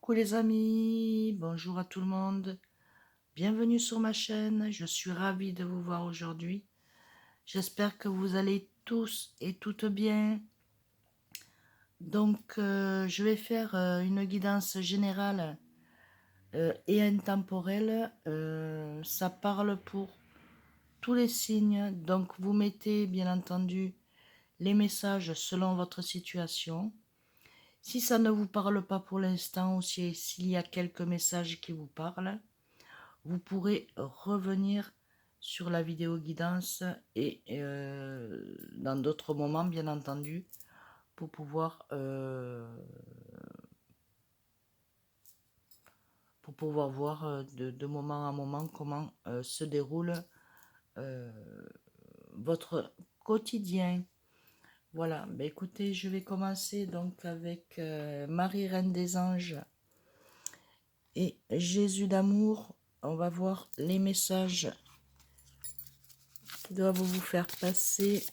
Coucou les amis, bonjour à tout le monde, bienvenue sur ma chaîne, je suis ravie de vous voir aujourd'hui. J'espère que vous allez tous et toutes bien. Donc je vais faire une guidance générale et intemporelle. Ça parle pour tous les signes, donc vous mettez bien entendu les messages selon votre situation. Si ça ne vous parle pas pour l'instant ou s'il y a quelques messages qui vous parlent, vous pourrez revenir sur la vidéo guidance et dans d'autres moments, bien entendu, pour pouvoir voir de moment en moment comment se déroule euh, votre quotidien. Voilà, ben écoutez, je vais commencer donc avec Marie Reine des Anges et Jésus d'amour. On va voir les messages qui doivent vous faire passer.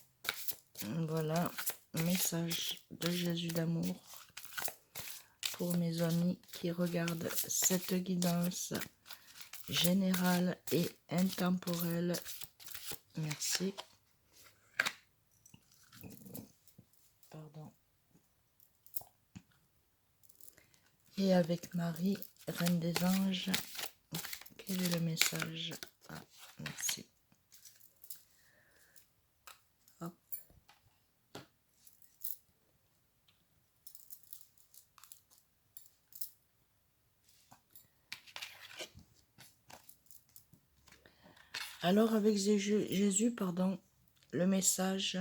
Voilà, message de Jésus d'amour pour mes amis qui regardent cette guidance générale et intemporelle. Merci. Pardon. Et avec Marie, Reine des Anges, quel est le message? Ah, merci. Hop. Alors avec Jésus, pardon, le message: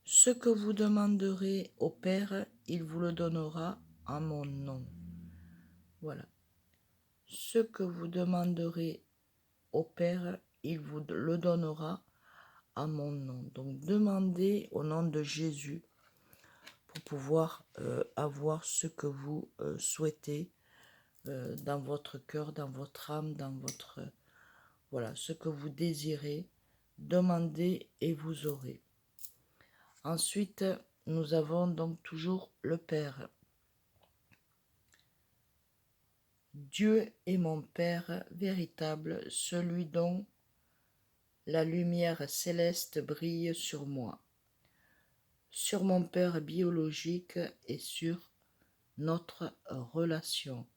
ce que vous demanderez au Père, il vous le donnera en mon nom. Voilà. Ce que vous demanderez au Père, il vous le donnera à mon nom. Donc demandez au nom de Jésus pour pouvoir avoir ce que vous souhaitez dans votre cœur, dans votre âme, dans votre... voilà, ce que vous désirez. Demandez et vous aurez. Ensuite, nous avons donc toujours le Père. Dieu est mon Père véritable, celui dont la lumière céleste brille sur moi, sur mon Père biologique et sur notre relation.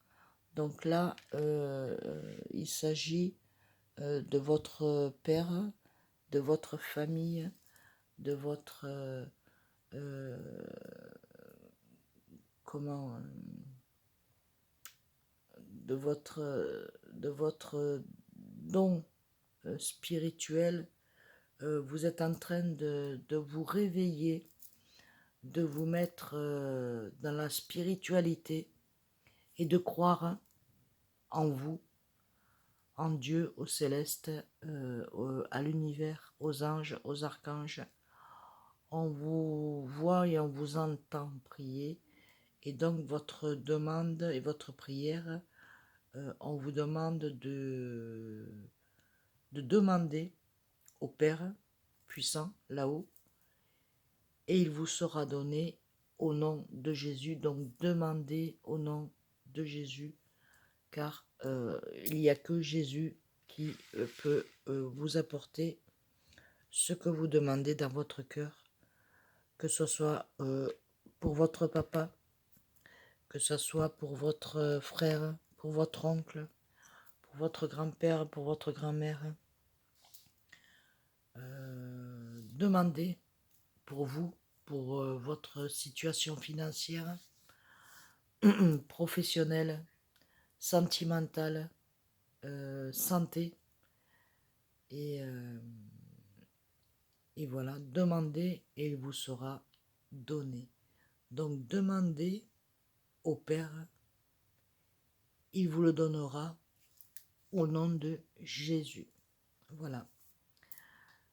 Donc là, il s'agit de votre Père, de votre famille, de votre... comment... de votre don spirituel. Vous êtes en train de vous réveiller, de vous mettre dans la spiritualité et de croire en vous, en Dieu, au céleste, à l'univers, aux anges, aux archanges. On vous voit et on vous entend prier, et donc votre demande et votre prière, on vous demande de demander au Père puissant là-haut, et il vous sera donné au nom de Jésus. Donc demandez au nom de Jésus, car il n'y a que Jésus qui peut vous apporter ce que vous demandez dans votre cœur, que ce soit pour votre papa, que ce soit pour votre frère, pour votre oncle, pour votre grand-père, pour votre grand-mère. Demandez pour vous, pour votre situation financière, professionnelle, sentimentale, santé. Et voilà, demandez et il vous sera donné. Donc demandez au Père, il vous le donnera au nom de Jésus. Voilà.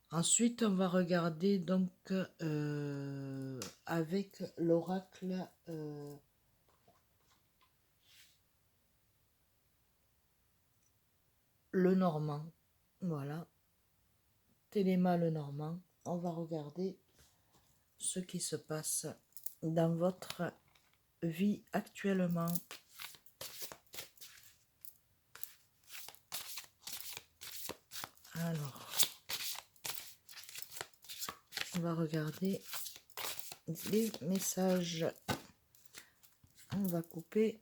Ensuite, on va regarder donc avec l'oracle le Normand. Voilà. Téléma le Normand. On va regarder ce qui se passe dans votre vie actuellement. Alors, on va regarder les messages. On va couper.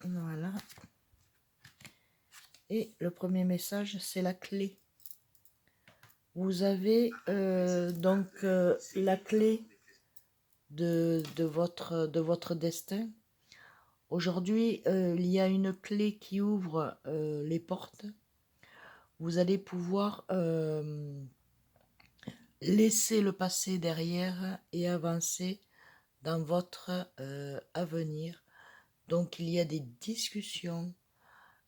Voilà. Et le premier message, c'est la clé. Vous avez donc la clé de votre destin. Aujourd'hui, il y a une clé qui ouvre les portes. Vous allez pouvoir laisser le passé derrière et avancer dans votre avenir. Donc, il y a des discussions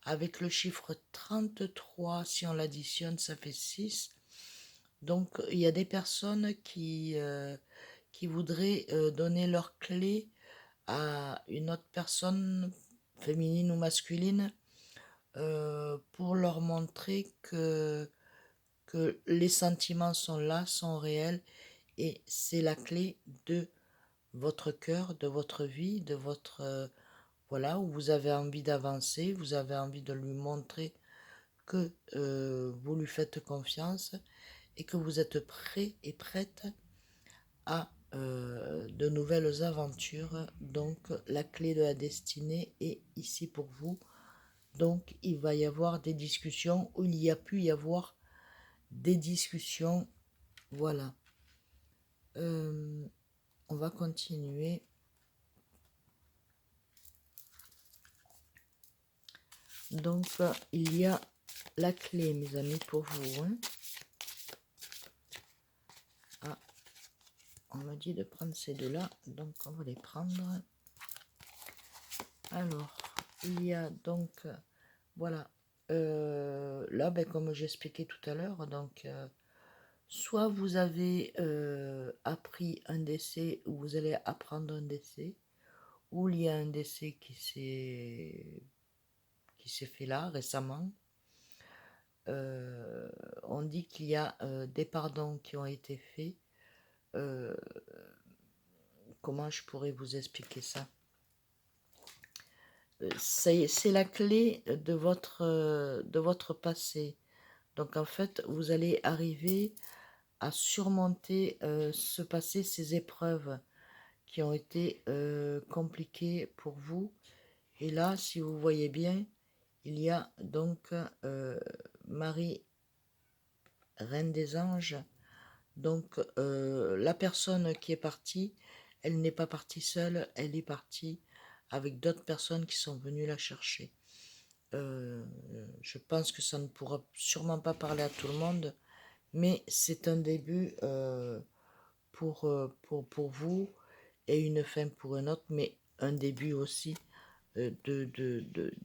avec le chiffre 33. Si on l'additionne, ça fait 6. Donc, il y a des personnes qui voudraient donner leur clé à une autre personne, féminine ou masculine, pour leur montrer que les sentiments sont là, sont réels, et c'est la clé de votre cœur, de votre vie, de votre... voilà, où vous avez envie d'avancer, vous avez envie de lui montrer que vous lui faites confiance et que vous êtes prêt et prête à de nouvelles aventures. Donc la clé de la destinée est ici pour vous. Donc il va y avoir des discussions, où il y a pu y avoir des discussions. Voilà. On va continuer. Donc il y a la clé, mes amis, pour vous. Hein. Ah, on m'a dit de prendre ces deux-là, donc on va les prendre. Alors, il y a donc, voilà, là, ben, comme j'expliquais tout à l'heure, donc, soit vous avez appris un décès, ou vous allez apprendre un décès, ou il y a un décès qui s'est fait là, récemment. On dit qu'il y a des pardons qui ont été faits. Comment je pourrais vous expliquer ça? C'est la clé de votre passé. Donc en fait, vous allez arriver à surmonter ce passé, ces épreuves qui ont été compliquées pour vous. Et là, si vous voyez bien, il y a donc Marie, Reine des Anges. Donc la personne qui est partie, elle n'est pas partie seule, elle est partie avec d'autres personnes qui sont venues la chercher. Je pense que ça ne pourra sûrement pas parler à tout le monde, mais c'est un début pour vous et une fin pour un autre, mais un début aussi de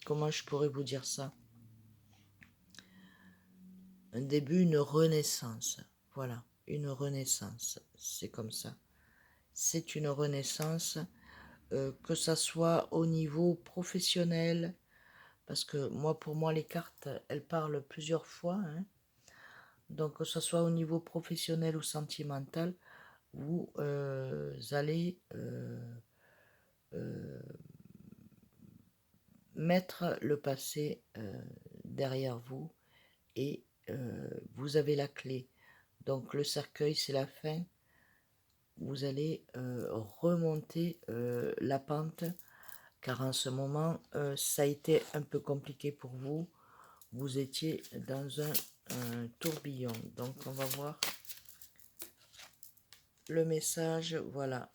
comment je pourrais vous dire ça? Un début, une renaissance. Voilà, une renaissance. C'est comme ça. C'est une renaissance, que ça soit au niveau professionnel, parce que moi, pour moi, les cartes, elles parlent plusieurs fois, hein. Donc, que ce soit au niveau professionnel ou sentimental, vous allez mettre le passé derrière vous, et vous avez la clé. Donc, le cercueil, c'est la fin. Vous allez remonter la pente, car en ce moment, ça a été un peu compliqué pour vous. Vous étiez dans un tourbillon. Donc, on va voir le message. Voilà.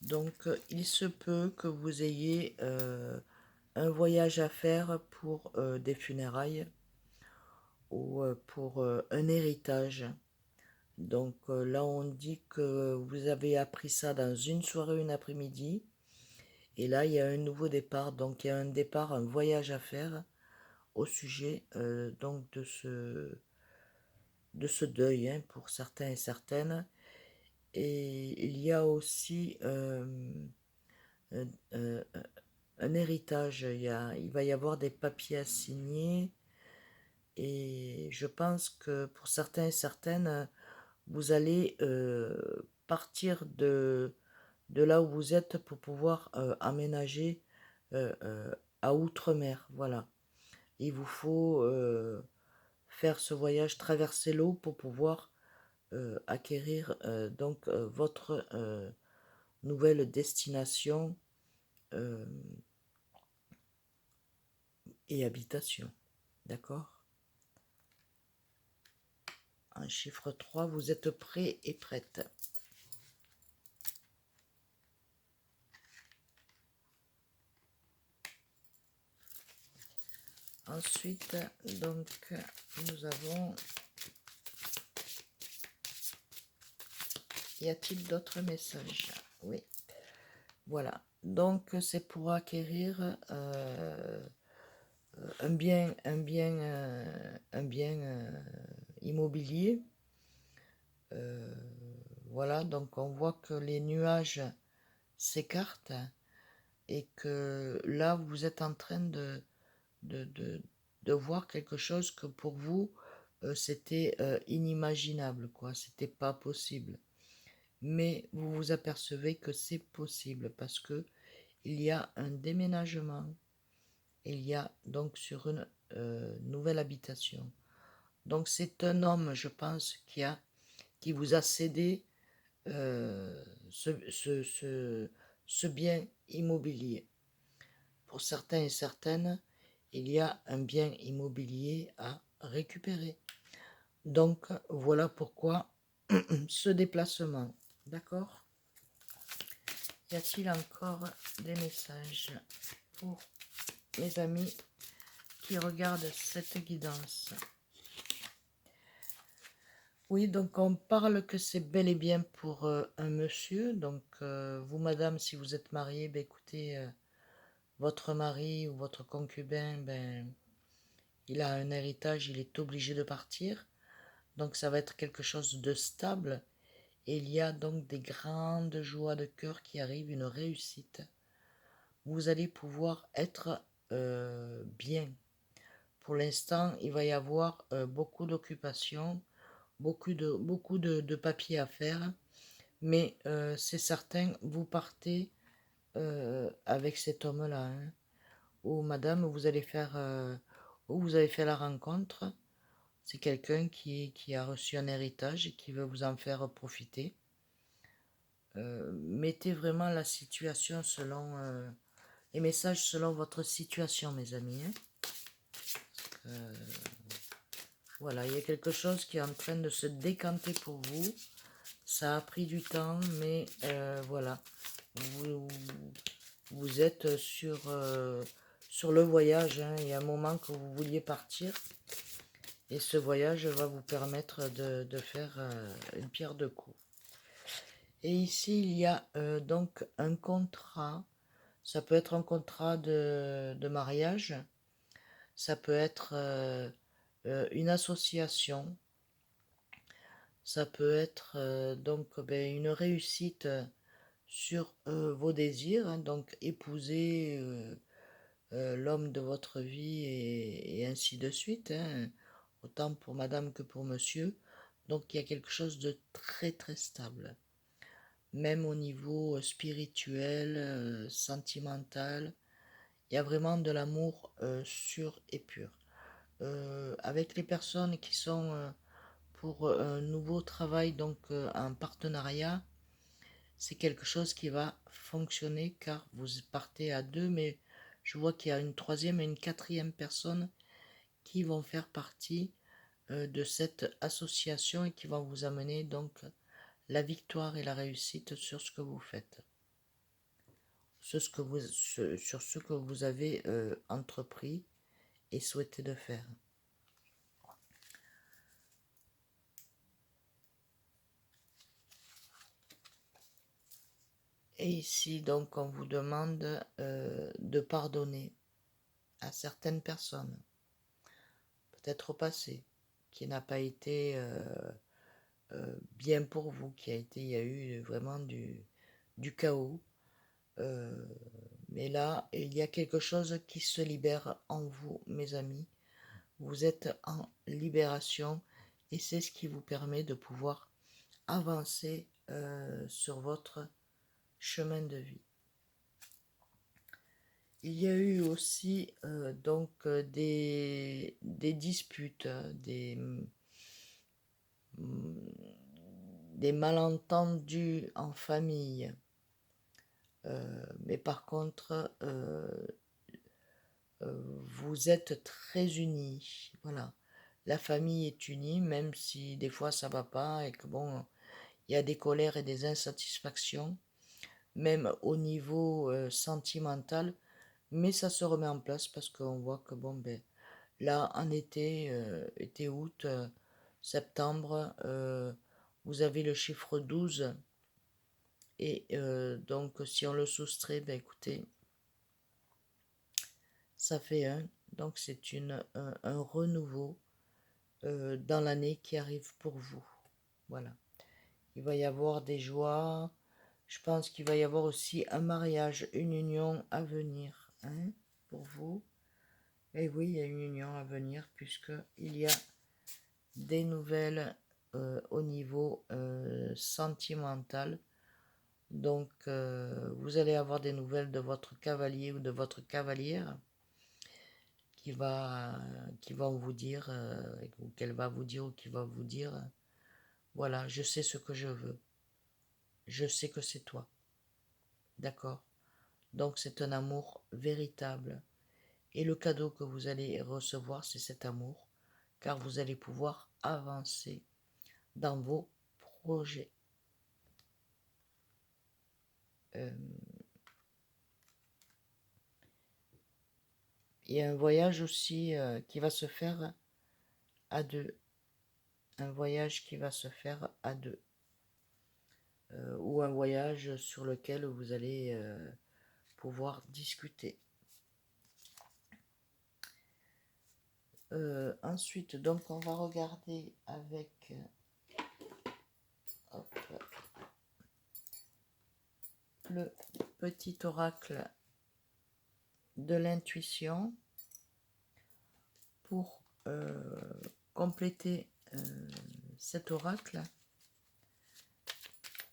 Donc, il se peut que vous ayez un voyage à faire pour des funérailles, ou pour un héritage. Donc, là, on dit que vous avez appris ça dans une soirée, une après-midi. Et là, il y a un nouveau départ. Donc, il y a un départ, un voyage à faire au sujet donc de ce deuil, hein, pour certains et certaines. Et il y a aussi un, un- un héritage. Il va y avoir des papiers à signer. Et je pense que pour certains et certaines, vous allez partir de là où vous êtes pour pouvoir aménager à outre-mer, voilà. Il vous faut faire ce voyage, traverser l'eau pour pouvoir acquérir donc votre nouvelle destination et habitation. D'accord? Un chiffre 3, vous êtes prêt et prête. Ensuite, donc, nous avons... Y a-t-il d'autres messages? Oui. Voilà. Donc, c'est pour acquérir un bien immobilier. Voilà. Donc, on voit que les nuages s'écartent et que là, vous êtes en train de, de, de voir quelque chose que pour vous, c'était inimaginable, quoi. C'était pas possible. Mais vous vous apercevez que c'est possible parce que il y a un déménagement. Il y a donc sur une nouvelle habitation. Donc c'est un homme, je pense, qui vous a cédé ce bien immobilier. Pour certains et certaines, il y a un bien immobilier à récupérer. Donc voilà pourquoi ce déplacement. D'accord? Y a-t-il encore des messages pour mes amis qui regardent cette guidance? Oui, donc on parle que c'est bel et bien pour un monsieur. Donc vous, madame, si vous êtes mariée, ben, écoutez, votre mari ou votre concubin, ben, il a un héritage, il est obligé de partir. Donc ça va être quelque chose de stable. Et il y a donc des grandes joies de cœur qui arrivent, une réussite. Vous allez pouvoir être bien. Pour l'instant, il va y avoir beaucoup d'occupations, beaucoup de papiers à faire. Mais c'est certain, vous partez avec cet homme-là. Hein, ou madame, où vous avez fait la rencontre. C'est quelqu'un qui a reçu un héritage et qui veut vous en faire profiter. Mettez vraiment la situation selon les messages selon votre situation, mes amis. Hein. Voilà, il y a quelque chose qui est en train de se décanter pour vous. Ça a pris du temps, mais voilà. Vous êtes sur le voyage. Hein. Il y a un moment que vous vouliez partir. Et ce voyage va vous permettre de faire une pierre deux coups. Et ici, il y a donc un contrat. Ça peut être un contrat de mariage. Ça peut être une association. Ça peut être donc ben, une réussite sur vos désirs. Hein, donc épouser l'homme de votre vie et ainsi de suite. Hein, autant pour madame que pour monsieur. Donc il y a quelque chose de très très stable. Même au niveau spirituel, sentimental, il y a vraiment de l'amour sûr et pur. Avec les personnes qui sont pour un nouveau travail, donc un partenariat, c'est quelque chose qui va fonctionner car vous partez à deux, mais je vois qu'il y a une troisième et une quatrième personne qui vont faire partie de cette association et qui vont vous amener donc la victoire et la réussite sur ce que vous faites, sur ce que vous avez entrepris et souhaité de faire. Et ici, donc, on vous demande de pardonner à certaines personnes, peut-être au passé, qui n'a pas été bien pour vous, il y a eu vraiment du chaos. Mais là, il y a quelque chose qui se libère en vous, mes amis. Vous êtes en libération et c'est ce qui vous permet de pouvoir avancer sur votre chemin de vie. il y a eu aussi donc des disputes, des malentendus en famille. Mais par contre, vous êtes très unis. Voilà. La famille est unie, même si des fois ça va pas et que bon, il y a des colères et des insatisfactions, même au niveau sentimental, mais ça se remet en place parce qu'on voit que bon, ben, là, en été, été, août, septembre, vous avez le chiffre 12 et donc si on le soustrait, ben écoutez, ça fait 1, donc c'est un renouveau dans l'année qui arrive pour vous. Voilà. Il va y avoir des joies. Je pense qu'il va y avoir aussi un mariage, une union à venir, hein, pour vous. Et oui, il y a une union à venir puisqu'il y a des nouvelles au niveau sentimental. Donc, vous allez avoir des nouvelles de votre cavalier ou de votre cavalière qui va vous dire, ou qu'elle va vous dire, ou qui va vous dire, voilà, je sais ce que je veux. Je sais que c'est toi. D'accord? Donc, c'est un amour véritable. Et le cadeau que vous allez recevoir, c'est cet amour, car vous allez pouvoir avancer dans vos projets. Il y a un voyage aussi qui va se faire à deux. Un voyage qui va se faire à deux. Ou un voyage sur lequel vous allez pouvoir discuter. Ensuite, donc, on va regarder avec hop, le petit oracle de l'intuition pour compléter cet oracle.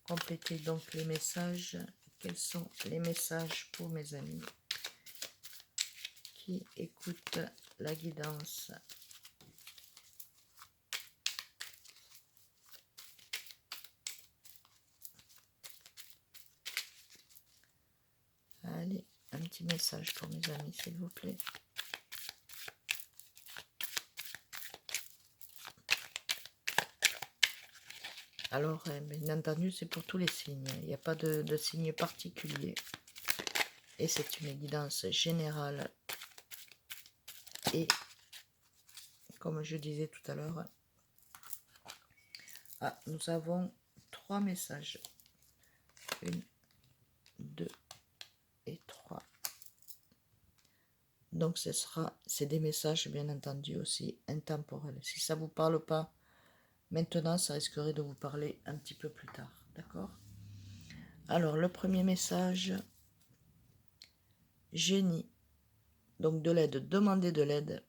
Compléter donc les messages. Quels sont les messages pour mes amis qui écoutent la guidance? Allez, un petit message pour mes amis, s'il vous plaît. Alors, bien entendu, c'est pour tous les signes. Il n'y a pas de signe particulier. Et c'est une guidance générale. Et, comme je disais tout à l'heure, nous avons 3 messages. 1, 2 et 3. Donc, c'est des messages, bien entendu, aussi intemporels. Si ça ne vous parle pas maintenant, ça risquerait de vous parler un petit peu plus tard. D'accord? Alors, le premier message, génie. Donc, de l'aide, demandez de l'aide.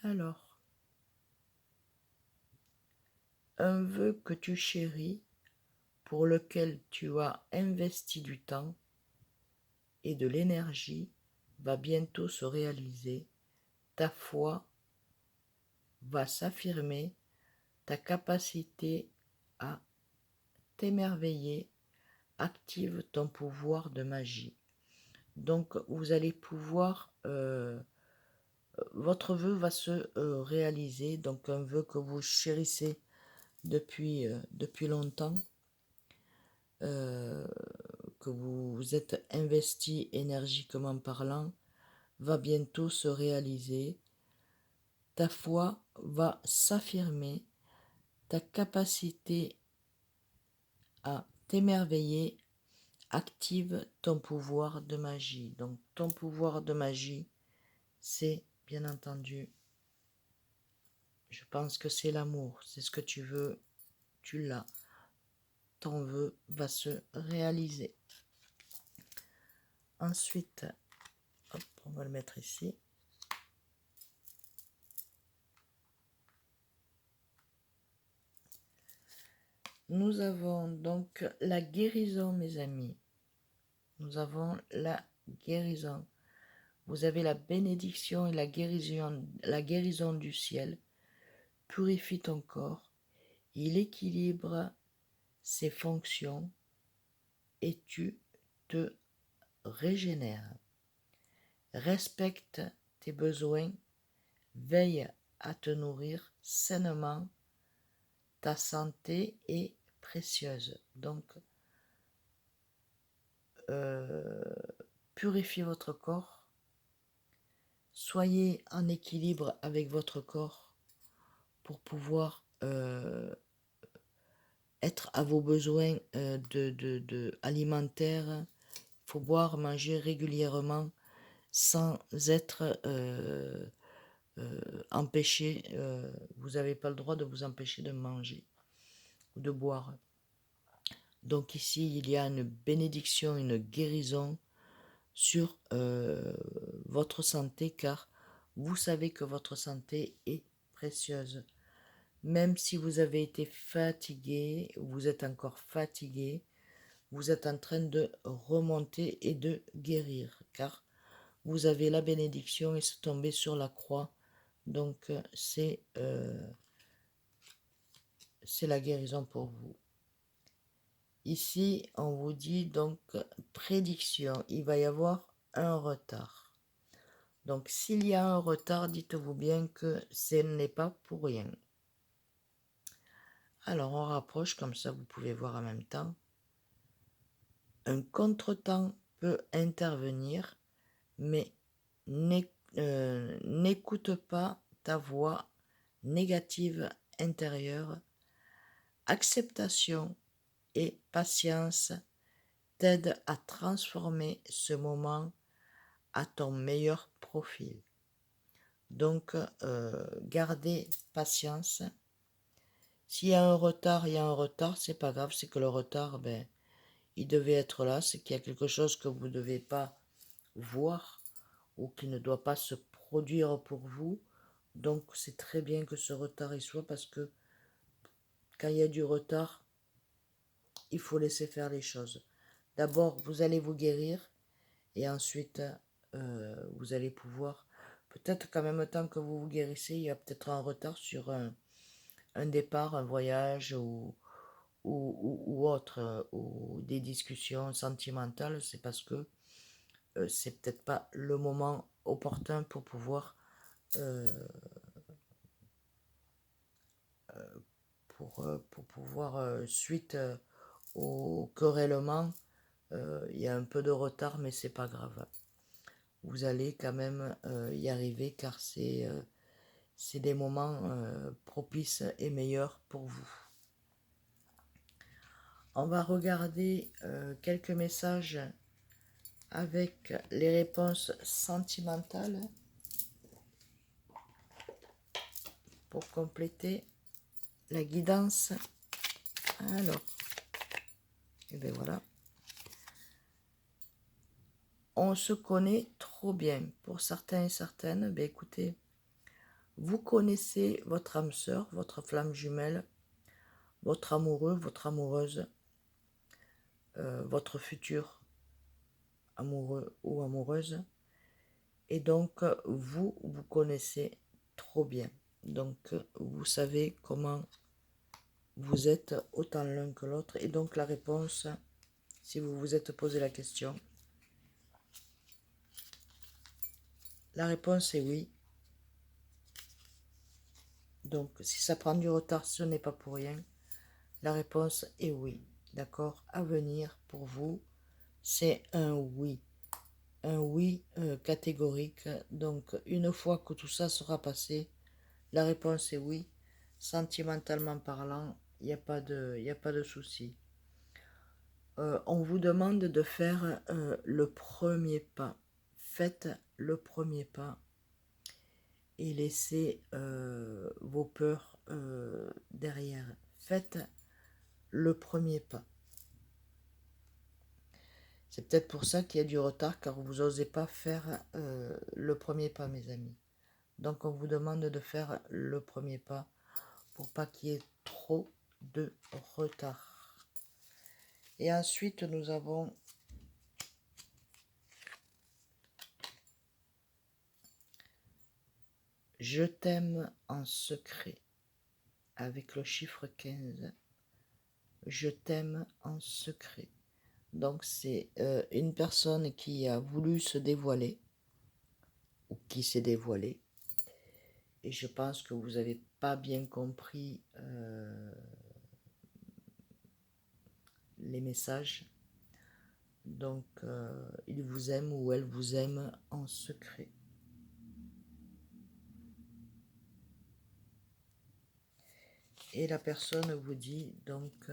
Alors, un vœu que tu chéris, pour lequel tu as investi du temps et de l'énergie, va bientôt se réaliser. Ta foi va s'affirmer, ta capacité à t'émerveiller active ton pouvoir de magie. Donc, vous allez pouvoir... votre vœu va se réaliser, donc un vœu que vous chérissez depuis longtemps, que vous vous êtes investi énergiquement parlant, va bientôt se réaliser. Ta foi va s'affirmer, ta capacité à t'émerveiller active ton pouvoir de magie. Donc ton pouvoir de magie, c'est bien entendu, je pense que c'est l'amour, c'est ce que tu veux, tu l'as. Ton vœu va se réaliser. Ensuite, hop, on va le mettre ici. Nous avons donc la guérison, mes amis. nous avons la guérison. Vous avez la bénédiction et la guérison du ciel. Purifie ton corps. Il équilibre ses fonctions et tu te régénères. Respecte tes besoins. Veille à te nourrir sainement. Ta santé est précieuse. Donc, purifiez votre corps. Soyez en équilibre avec votre corps pour pouvoir être à vos besoins alimentaires. Il faut boire, manger régulièrement sans être empêché. Vous n'avez pas le droit de vous empêcher de manger ou de boire. Donc ici, il y a une bénédiction, une guérison sur votre santé, car vous savez que votre santé est précieuse. Même si vous avez été fatigué, vous êtes encore fatigué, vous êtes en train de remonter et de guérir, car vous avez la bénédiction et c'est tombé sur la croix. Donc c'est la guérison pour vous. Ici, on vous dit donc prédiction, il va y avoir un retard. Donc s'il y a un retard, dites-vous bien que ce n'est pas pour rien. Alors on rapproche, comme ça vous pouvez voir en même temps. Un contretemps peut intervenir, mais n'écoute pas ta voix négative intérieure. Acceptation et patience t'aident à transformer ce moment à ton meilleur profil. Donc, gardez patience. S'il y a un retard, il y a un retard, c'est pas grave, c'est que le retard, ben, il devait être là, c'est qu'il y a quelque chose que vous ne devez pas voir ou qui ne doit pas se produire pour vous. Donc, c'est très bien que ce retard y soit parce que quand il y a du retard, il faut laisser faire les choses. D'abord, vous allez vous guérir et ensuite, vous allez pouvoir, peut-être qu'en même temps que vous vous guérissez, il y a peut-être un retard sur un départ, un voyage ou autre, ou des discussions sentimentales. C'est parce que c'est peut-être pas le moment opportun pour pouvoir pour pouvoir suite au querellement, il y a un peu de retard, mais c'est pas grave. Vous allez quand même y arriver car c'est des moments propices et meilleurs pour vous. On va regarder quelques messages avec les réponses sentimentales pour compléter la guidance. Alors, et bien voilà. On se connaît trop bien. Pour certains et certaines, ben écoutez, vous connaissez votre âme sœur, votre flamme jumelle, votre amoureux, votre amoureuse, votre futur amoureux ou amoureuse. Et donc, vous connaissez trop bien. Donc, vous savez comment vous êtes autant l'un que l'autre. Et donc, la réponse, si vous vous êtes posé la question, la réponse est oui. Donc, si ça prend du retard, ce n'est pas pour rien. La réponse est oui. D'accord? À venir pour vous, c'est un oui. Un oui catégorique. Donc, une fois que tout ça sera passé, la réponse est oui. Sentimentalement parlant, il n'y a pas de souci. On vous demande de faire le premier pas. Faites le premier pas et laissez vos peurs derrière. Faites le premier pas. C'est peut-être pour ça qu'il y a du retard, car vous n'osez pas faire le premier pas, mes amis. Donc on vous demande de faire le premier pas pour pas qu'il y ait trop de retard. Et ensuite, nous avons Je t'aime en secret. Avec le chiffre 15, je t'aime en secret. Donc c'est une personne qui a voulu se dévoiler ou qui s'est dévoilée. Et je pense que vous n'avez pas bien compris les messages. Donc il vous aime ou elle vous aime en secret. Et la personne vous dit donc,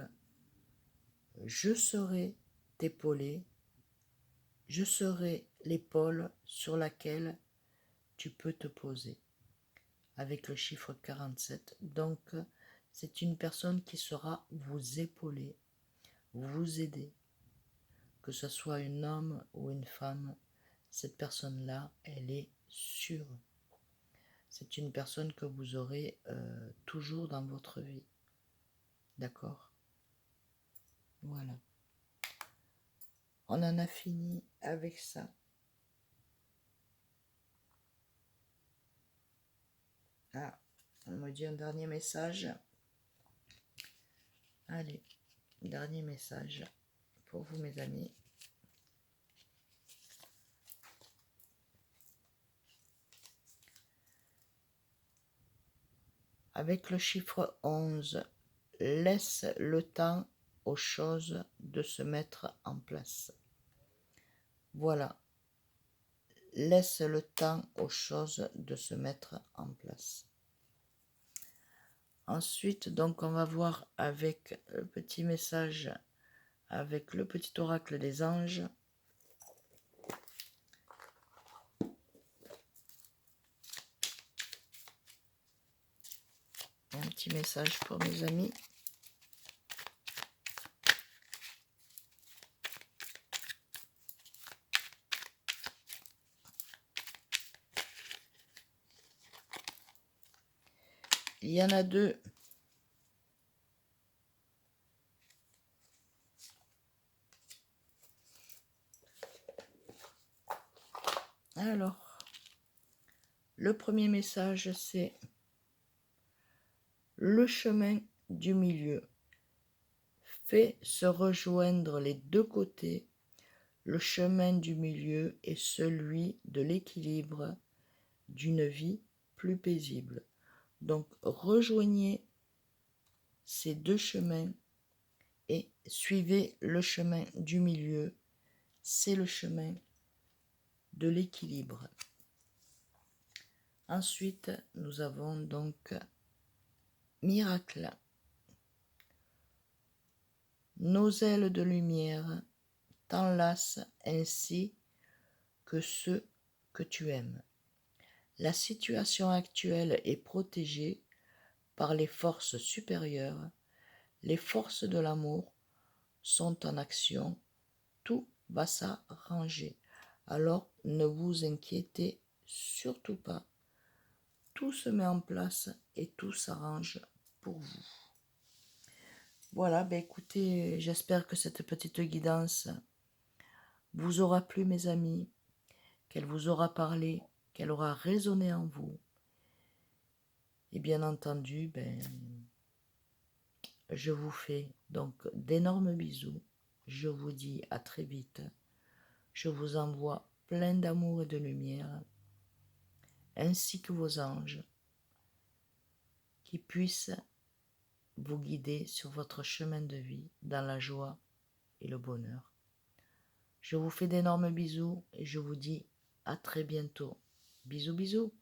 je serai t'épauler, je serai l'épaule sur laquelle tu peux te poser. Avec le chiffre 47. Donc, c'est une personne qui saura vous épauler, vous aider. Que ce soit un homme ou une femme, cette personne-là, elle est sûre. C'est une personne que vous aurez toujours dans votre vie. D'accord? Voilà. On en a fini avec ça. Ah, on me dit un dernier message. Allez, dernier message pour vous, mes amis. Avec le chiffre 11, laisse le temps aux choses de se mettre en place. Voilà. Laisse le temps aux choses de se mettre en place. Ensuite, donc, on va voir avec le petit message, avec le petit oracle des anges. Un petit message pour mes amis. Il y en a deux. Alors, le premier message, c'est le chemin du milieu. Fait se rejoindre les deux côtés. Le chemin du milieu est celui de l'équilibre, d'une vie plus paisible. Donc, rejoignez ces deux chemins et suivez le chemin du milieu. C'est le chemin de l'équilibre. Ensuite, nous avons donc miracle. Nos ailes de lumière t'enlacent ainsi que ceux que tu aimes. La situation actuelle est protégée par les forces supérieures. Les forces de l'amour sont en action. Tout va s'arranger. Alors ne vous inquiétez surtout pas. Tout se met en place et tout s'arrange pour vous. Voilà, ben écoutez, j'espère que cette petite guidance vous aura plu, mes amis, qu'elle vous aura parlé, qu'elle aura résonné en vous. Et bien entendu, je vous fais donc d'énormes bisous. Je vous dis à très vite. Je vous envoie plein d'amour et de lumière, ainsi que vos anges, qui puissent vous guider sur votre chemin de vie dans la joie et le bonheur. Je vous fais d'énormes bisous et je vous dis à très bientôt. Bisous, bisous.